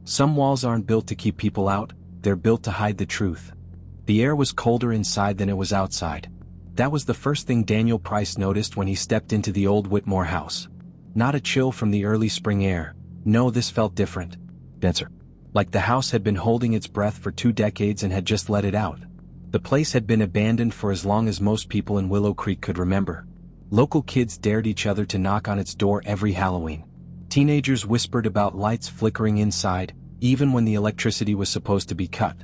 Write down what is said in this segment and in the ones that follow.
Some walls aren't built to keep people out, they're built to hide the truth. The air was colder inside than it was outside. That was the first thing Daniel Price noticed when he stepped into the old Whitmore house. Not a chill from the early spring air. No, this felt different. Denser. Like the house had been holding its breath for 2 decades and had just let it out. The place had been abandoned for as long as most people in Willow Creek could remember. Local kids dared each other to knock on its door every Halloween. Teenagers whispered about lights flickering inside, even when the electricity was supposed to be cut.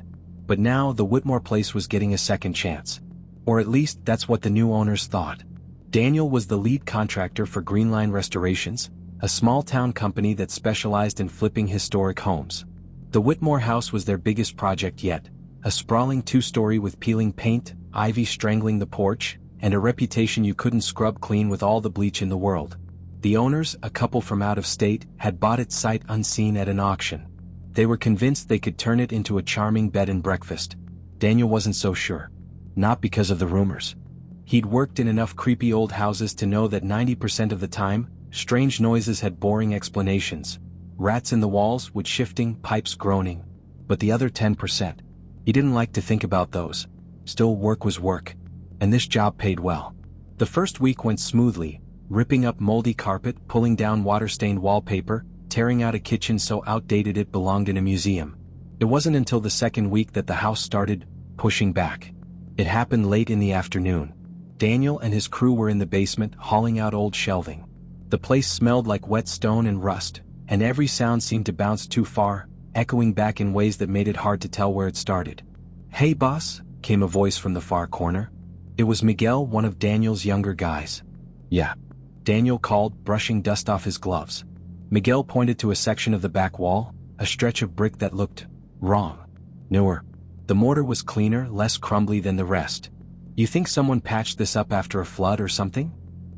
But now the Whitmore place was getting a second chance. Or at least that's what the new owners thought. Daniel was the lead contractor for Greenline Restorations, a small-town company that specialized in flipping historic homes. The Whitmore house was their biggest project yet, a sprawling 2-story with peeling paint, ivy strangling the porch, and a reputation you couldn't scrub clean with all the bleach in the world. The owners, a couple from out of state, had bought it sight unseen at an auction. They were convinced they could turn it into a charming bed and breakfast. Daniel wasn't so sure. Not because of the rumors. He'd worked in enough creepy old houses to know that 90% of the time, strange noises had boring explanations. Rats in the walls, wood shifting, pipes groaning. But the other 10%. He didn't like to think about those. Still, work was work. And this job paid well. The first week went smoothly, ripping up moldy carpet, pulling down water-stained wallpaper, tearing out a kitchen so outdated it belonged in a museum. It wasn't until the second week that the house started pushing back. It happened late in the afternoon. Daniel and his crew were in the basement hauling out old shelving. The place smelled like wet stone and rust, and every sound seemed to bounce too far, echoing back in ways that made it hard to tell where it started. "Hey boss," came a voice from the far corner. It was Miguel, one of Daniel's younger guys. "Yeah," Daniel called, brushing dust off his gloves. Miguel pointed to a section of the back wall, a stretch of brick that looked wrong. Newer. The mortar was cleaner, less crumbly than the rest. "You think someone patched this up after a flood or something?"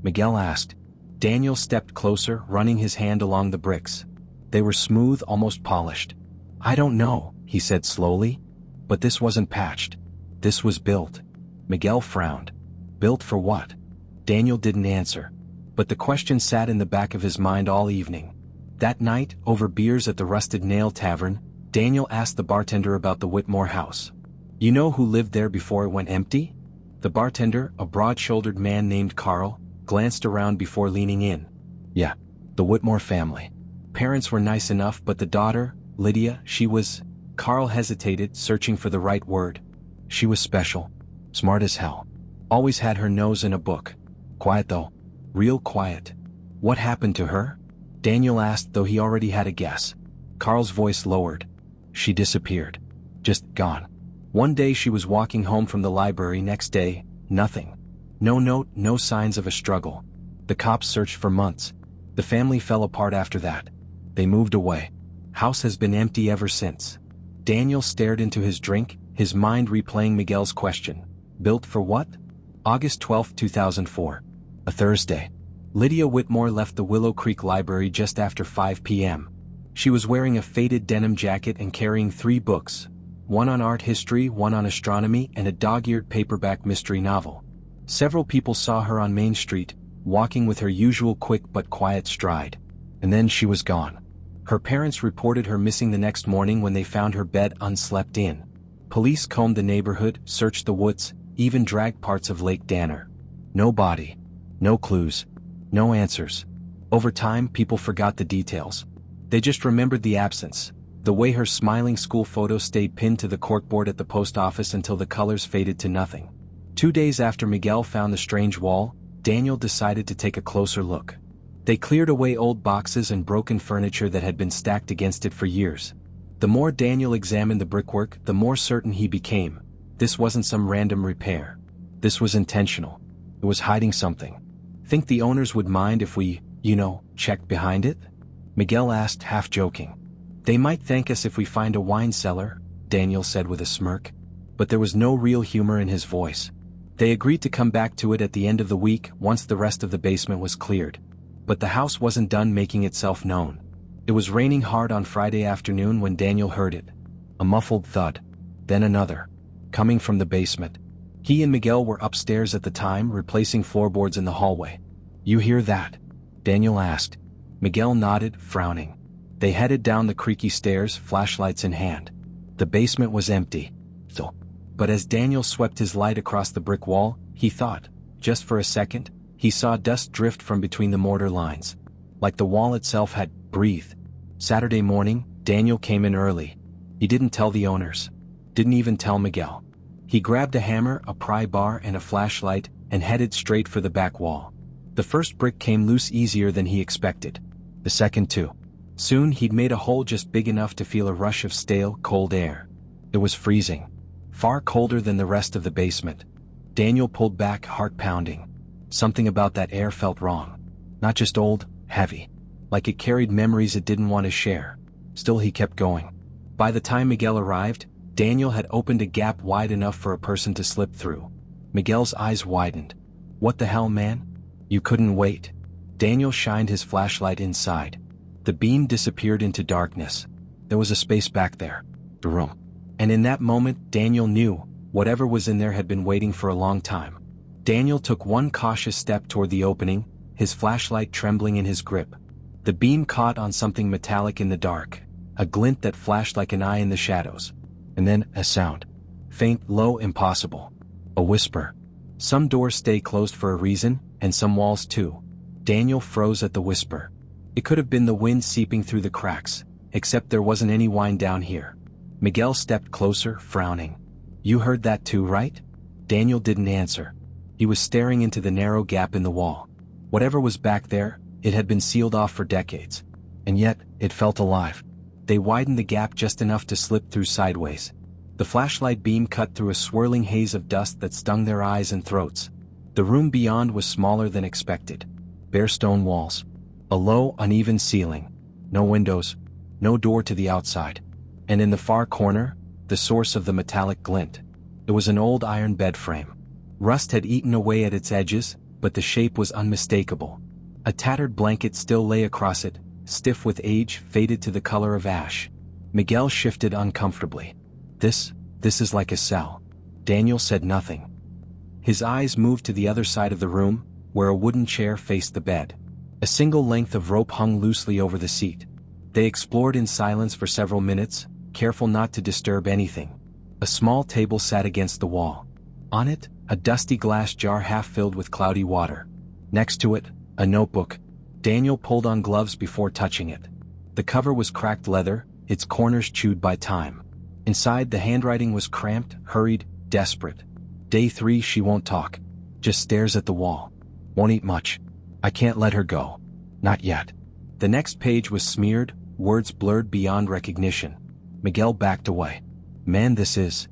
Miguel asked. Daniel stepped closer, running his hand along the bricks. They were smooth, almost polished. "I don't know," he said slowly. "But this wasn't patched. This was built." Miguel frowned. Built for what? Daniel didn't answer. But the question sat in the back of his mind all evening. That night, over beers at the Rusted Nail Tavern, Daniel asked the bartender about the Whitmore house. "You know who lived there before it went empty?" The bartender, a broad-shouldered man named Carl, glanced around before leaning in. "Yeah, the Whitmore family. Parents were nice enough, but the daughter, Lydia, she was..." Carl hesitated, searching for the right word. "She was special. Smart as hell. Always had her nose in a book. Quiet though. Real quiet." "What happened to her?" Daniel asked, though he already had a guess. Carl's voice lowered. "She disappeared. Just gone. One day she was walking home from the library, next day, nothing. No note, no signs of a struggle. The cops searched for months. The family fell apart after that. They moved away. House has been empty ever since." Daniel stared into his drink, his mind replaying Miguel's question. Built for what? August 12, 2004. A Thursday. Lydia Whitmore left the Willow Creek Library just after 5 p.m. She was wearing a faded denim jacket and carrying 3 books. One on art history, one on astronomy, and a dog-eared paperback mystery novel. Several people saw her on Main Street, walking with her usual quick but quiet stride. And then she was gone. Her parents reported her missing the next morning when they found her bed unslept in. Police combed the neighborhood, searched the woods, even dragged parts of Lake Danner. No body. No clues. No answers. Over time, people forgot the details. They just remembered the absence, the way her smiling school photo stayed pinned to the corkboard at the post office until the colors faded to nothing. 2 days after Miguel found the strange wall, Daniel decided to take a closer look. They cleared away old boxes and broken furniture that had been stacked against it for years. The more Daniel examined the brickwork, the more certain he became. This wasn't some random repair. This was intentional. It was hiding something. "Think the owners would mind if we, checked behind it?" Miguel asked, half joking. "They might thank us if we find a wine cellar," Daniel said with a smirk. But there was no real humor in his voice. They agreed to come back to it at the end of the week, once the rest of the basement was cleared. But the house wasn't done making itself known. It was raining hard on Friday afternoon when Daniel heard it. A muffled thud. Then another. Coming from the basement. He and Miguel were upstairs at the time, replacing floorboards in the hallway. "You hear that?" Daniel asked. Miguel nodded, frowning. They headed down the creaky stairs, flashlights in hand. The basement was empty. But as Daniel swept his light across the brick wall, he thought, just for a second, he saw dust drift from between the mortar lines. Like the wall itself had breathed. Saturday morning, Daniel came in early. He didn't tell the owners. Didn't even tell Miguel. He grabbed a hammer, a pry bar, and a flashlight, and headed straight for the back wall. The first brick came loose easier than he expected. The second too. Soon he'd made a hole just big enough to feel a rush of stale, cold air. It was freezing. Far colder than the rest of the basement. Daniel pulled back, heart pounding. Something about that air felt wrong. Not just old, heavy. Like it carried memories it didn't want to share. Still he kept going. By the time Miguel arrived, Daniel had opened a gap wide enough for a person to slip through. Miguel's eyes widened. What the hell, man? You couldn't wait. Daniel shined his flashlight inside. The beam disappeared into darkness. There was a space back there. The room. And in that moment, Daniel knew, whatever was in there had been waiting for a long time. Daniel took one cautious step toward the opening, his flashlight trembling in his grip. The beam caught on something metallic in the dark, a glint that flashed like an eye in the shadows. And then, a sound. Faint, low, impossible. A whisper. Some doors stay closed for a reason, and some walls too. Daniel froze at the whisper. It could have been the wind seeping through the cracks, except there wasn't any wind down here. Miguel stepped closer, frowning. You heard that too, right? Daniel didn't answer. He was staring into the narrow gap in the wall. Whatever was back there, it had been sealed off for decades. And yet, it felt alive. They widened the gap just enough to slip through sideways. The flashlight beam cut through a swirling haze of dust that stung their eyes and throats. The room beyond was smaller than expected. Bare stone walls. A low, uneven ceiling. No windows. No door to the outside. And in the far corner, the source of the metallic glint. It was an old iron bed frame. Rust had eaten away at its edges, but the shape was unmistakable. A tattered blanket still lay across it, stiff with age, faded to the color of ash. Miguel shifted uncomfortably. This is like a cell. Daniel said nothing. His eyes moved to the other side of the room, where a wooden chair faced the bed. A single length of rope hung loosely over the seat. They explored in silence for several minutes, careful not to disturb anything. A small table sat against the wall. On it, a dusty glass jar half filled with cloudy water. Next to it, a notebook. Daniel pulled on gloves before touching it. The cover was cracked leather, its corners chewed by time. Inside, the handwriting was cramped, hurried, desperate. Day 3, she won't talk. Just stares at the wall. Won't eat much. I can't let her go. Not yet. The next page was smeared, words blurred beyond recognition. Miguel backed away. Man, this is...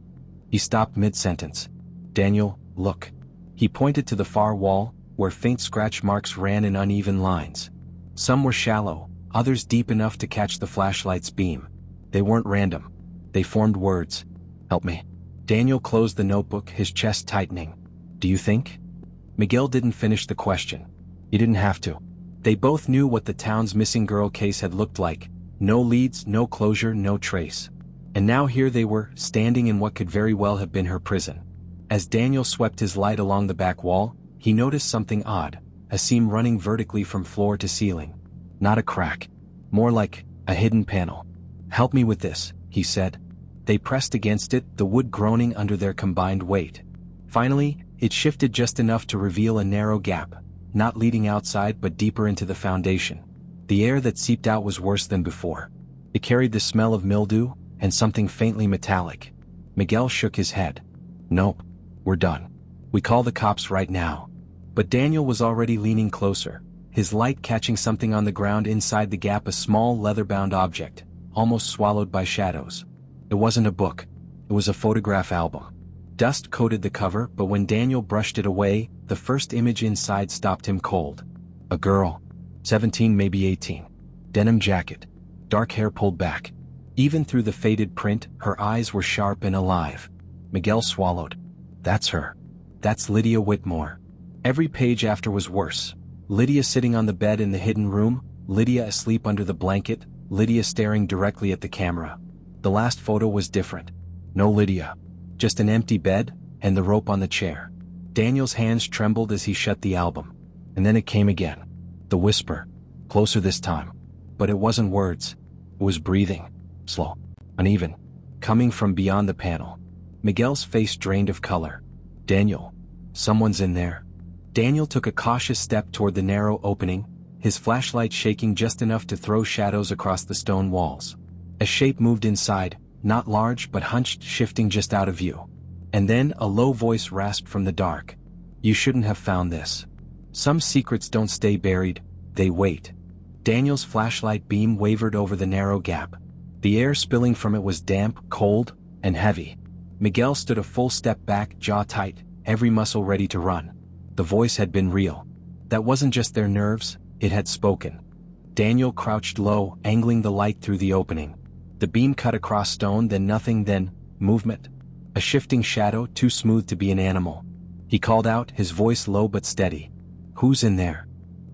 He stopped mid-sentence. Daniel, look. He pointed to the far wall, where faint scratch marks ran in uneven lines. Some were shallow, others deep enough to catch the flashlight's beam. They weren't random. They formed words. Help me. Daniel closed the notebook, his chest tightening. Do you think? Miguel didn't finish the question. He didn't have to. They both knew what the town's missing girl case had looked like. No leads, no closure, no trace. And now here they were, standing in what could very well have been her prison. As Daniel swept his light along the back wall, he noticed something odd, a seam running vertically from floor to ceiling. Not a crack. More like a hidden panel. Help me with this, he said. They pressed against it, the wood groaning under their combined weight. Finally, it shifted just enough to reveal a narrow gap, not leading outside but deeper into the foundation. The air that seeped out was worse than before. It carried the smell of mildew, and something faintly metallic. Miguel shook his head. Nope. We're done. We call the cops right now. But Daniel was already leaning closer, his light catching something on the ground inside the gap, a small leather-bound object, almost swallowed by shadows. It wasn't a book. It was a photograph album. Dust coated the cover, but when Daniel brushed it away, the first image inside stopped him cold. A girl. 17, maybe 18. Denim jacket. Dark hair pulled back. Even through the faded print, her eyes were sharp and alive. Miguel swallowed. That's her. That's Lydia Whitmore. Every page after was worse. Lydia sitting on the bed in the hidden room, Lydia asleep under the blanket, Lydia staring directly at the camera. The last photo was different. No Lydia. Just an empty bed, and the rope on the chair. Daniel's hands trembled as he shut the album. And then it came again. The whisper. Closer this time. But it wasn't words. was breathing. Slow. Uneven. Coming from beyond the panel. Miguel's face drained of color. Daniel. Someone's in there. Daniel took a cautious step toward the narrow opening, his flashlight shaking just enough to throw shadows across the stone walls. A shape moved inside, not large but hunched, shifting just out of view. And then a low voice rasped from the dark. You shouldn't have found this. Some secrets don't stay buried, they wait. Daniel's flashlight beam wavered over the narrow gap. The air spilling from it was damp, cold, and heavy. Miguel stood a full step back, jaw tight, every muscle ready to run. The voice had been real. That wasn't just their nerves, it had spoken. Daniel crouched low, angling the light through the opening. The beam cut across stone, then nothing, then movement. A shifting shadow, too smooth to be an animal. He called out, his voice low but steady. Who's in there?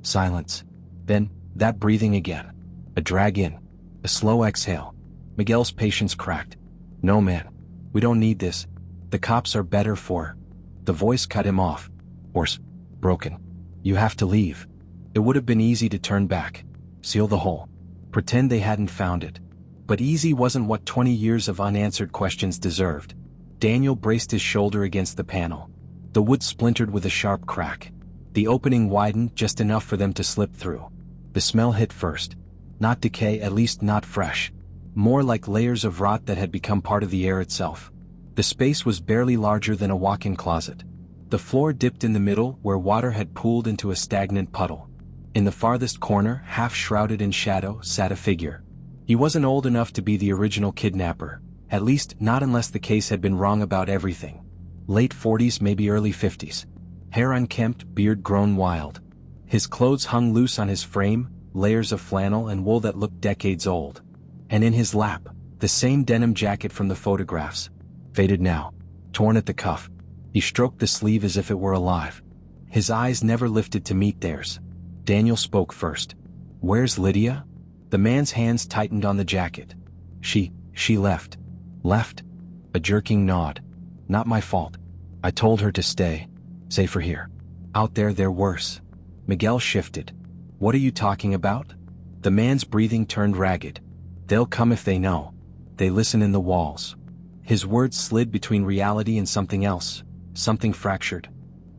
Silence. Then, that breathing again. A drag in. A slow exhale. Miguel's patience cracked. No, man. We don't need this. The cops are better for. The voice cut him off. Hoarse. Broken. You have to leave. It would have been easy to turn back. Seal the hole. Pretend they hadn't found it. But easy wasn't what 20 years of unanswered questions deserved. Daniel braced his shoulder against the panel. The wood splintered with a sharp crack. The opening widened just enough for them to slip through. The smell hit first. Not decay, at least not fresh. More like layers of rot that had become part of the air itself. The space was barely larger than a walk-in closet. The floor dipped in the middle where water had pooled into a stagnant puddle. In the farthest corner, half shrouded in shadow, sat a figure. He wasn't old enough to be the original kidnapper, at least not unless the case had been wrong about everything. Late 40s, maybe early 50s. Hair unkempt, beard grown wild. His clothes hung loose on his frame, layers of flannel and wool that looked decades old. And in his lap, the same denim jacket from the photographs. Faded now. Torn at the cuff. He stroked the sleeve as if it were alive. His eyes never lifted to meet theirs. Daniel spoke first. Where's Lydia? The man's hands tightened on the jacket. She left. Left? A jerking nod. Not my fault. I told her to stay. Safer here. Out there they're worse. Miguel shifted. What are you talking about? The man's breathing turned ragged. They'll come if they know. They listen in the walls. His words slid between reality and something else, something fractured.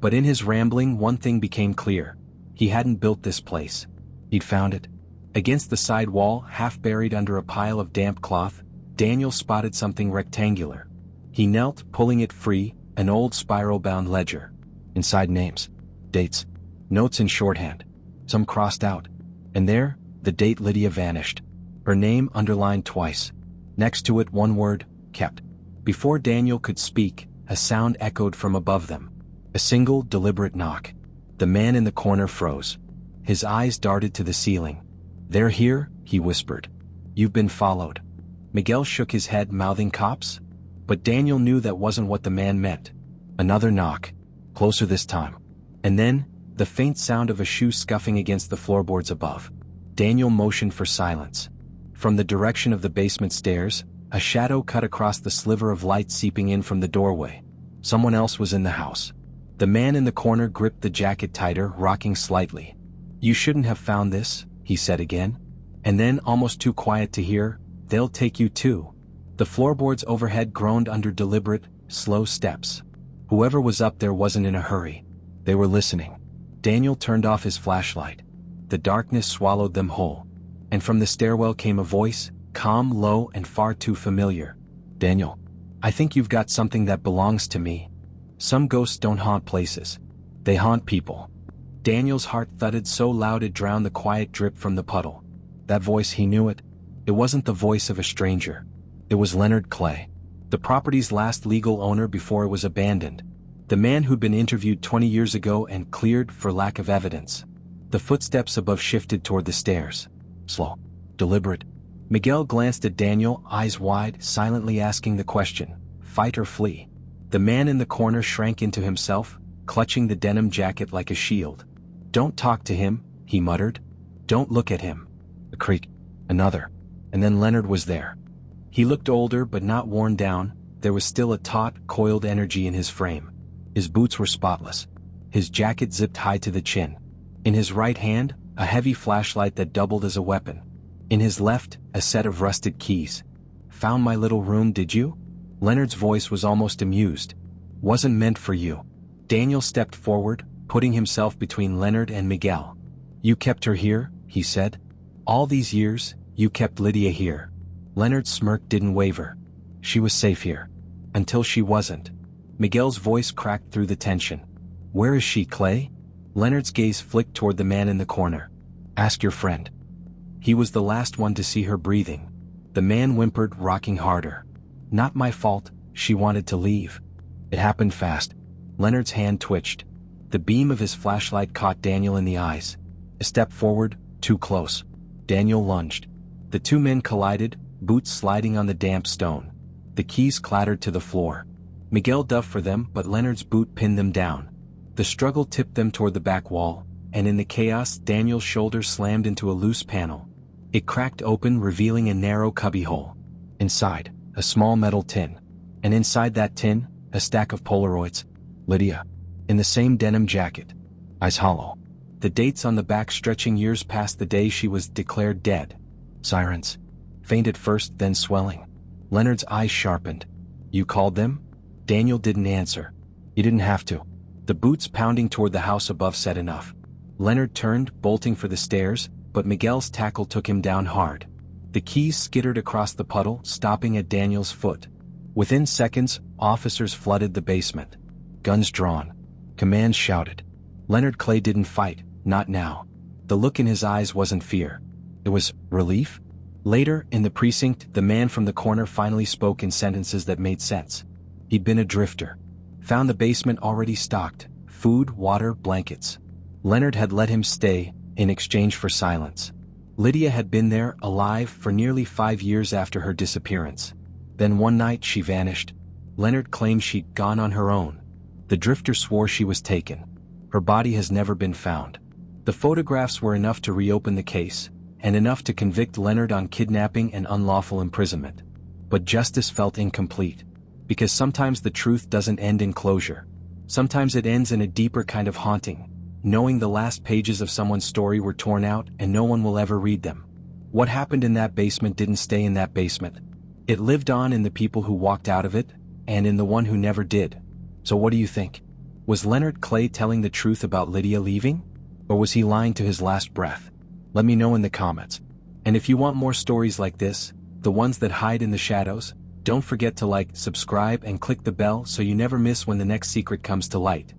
But in his rambling, one thing became clear. He hadn't built this place. He'd found it. Against the side wall, half buried under a pile of damp cloth, Daniel spotted something rectangular. He knelt, pulling it free, an old spiral-bound ledger. Inside names. Dates. Notes in shorthand. Some crossed out. And there, the date Lydia vanished. Her name underlined twice. Next to it, one word, kept. Before Daniel could speak, a sound echoed from above them. A single, deliberate knock. The man in the corner froze. His eyes darted to the ceiling. They're here, he whispered. You've been followed. Miguel shook his head, mouthing cops. But Daniel knew that wasn't what the man meant. Another knock. Closer this time. And then, the faint sound of a shoe scuffing against the floorboards above. Daniel motioned for silence. From the direction of the basement stairs, a shadow cut across the sliver of light seeping in from the doorway. Someone else was in the house. The man in the corner gripped the jacket tighter, rocking slightly. You shouldn't have found this, he said again. And then, almost too quiet to hear, they'll take you too. The floorboards overhead groaned under deliberate, slow steps. Whoever was up there wasn't in a hurry. They were listening. Daniel turned off his flashlight. The darkness swallowed them whole. And from the stairwell came a voice, calm, low, and far too familiar. Daniel, I think you've got something that belongs to me. Some ghosts don't haunt places. They haunt people. Daniel's heart thudded so loud it drowned the quiet drip from the puddle. That voice, he knew it. It wasn't the voice of a stranger. It was Leonard Clay, the property's last legal owner before it was abandoned. The man who'd been interviewed 20 years ago and cleared for lack of evidence. The footsteps above shifted toward the stairs. Slow. Deliberate. Miguel glanced at Daniel, eyes wide, silently asking the question, fight or flee? The man in the corner shrank into himself, clutching the denim jacket like a shield. Don't talk to him, he muttered. Don't look at him. A creak. Another. And then Leonard was there. He looked older but not worn down. There was still a taut, coiled energy in his frame. His boots were spotless. His jacket zipped high to the chin. In his right hand, a heavy flashlight that doubled as a weapon. In his left, a set of rusted keys. "Found my little room, did you?" Leonard's voice was almost amused. "Wasn't meant for you." Daniel stepped forward, putting himself between Leonard and Miguel. "You kept her here," he said. "All these years, you kept Lydia here." Leonard's smirk didn't waver. "She was safe here. Until she wasn't." Miguel's voice cracked through the tension. "Where is she, Clay?" Leonard's gaze flicked toward the man in the corner. "Ask your friend." He was the last one to see her breathing. The man whimpered, rocking harder. "Not my fault, she wanted to leave. It happened fast." Leonard's hand twitched. The beam of his flashlight caught Daniel in the eyes. A step forward, too close. Daniel lunged. The two men collided, boots sliding on the damp stone. The keys clattered to the floor. Miguel dove for them, but Leonard's boot pinned them down. The struggle tipped them toward the back wall, and in the chaos, Daniel's shoulder slammed into a loose panel. It cracked open, revealing a narrow cubbyhole. Inside, a small metal tin. And inside that tin, a stack of Polaroids. Lydia. In the same denim jacket. Eyes hollow. The dates on the back stretching years past the day she was declared dead. Sirens. Faint at first, then swelling. Leonard's eyes sharpened. "You called them?" Daniel didn't answer. "You didn't have to." The boots pounding toward the house above said enough. Leonard turned, bolting for the stairs, but Miguel's tackle took him down hard. The keys skittered across the puddle, stopping at Daniel's foot. Within seconds, officers flooded the basement. Guns drawn. Commands shouted. Leonard Clay didn't fight, not now. The look in his eyes wasn't fear. It was relief. Later, in the precinct, the man from the corner finally spoke in sentences that made sense. He'd been a drifter. Found the basement already stocked. Food, water, blankets. Leonard had let him stay, in exchange for silence. Lydia had been there, alive, for nearly 5 years after her disappearance. Then one night she vanished. Leonard claimed she'd gone on her own. The drifter swore she was taken. Her body has never been found. The photographs were enough to reopen the case, and enough to convict Leonard on kidnapping and unlawful imprisonment. But justice felt incomplete. Because sometimes the truth doesn't end in closure. Sometimes it ends in a deeper kind of haunting, knowing the last pages of someone's story were torn out and no one will ever read them. What happened in that basement didn't stay in that basement. It lived on in the people who walked out of it, and in the one who never did. So what do you think? Was Leonard Clay telling the truth about Lydia leaving? Or was he lying to his last breath? Let me know in the comments. And if you want more stories like this, the ones that hide in the shadows, don't forget to like, subscribe, and click the bell so you never miss when the next secret comes to light.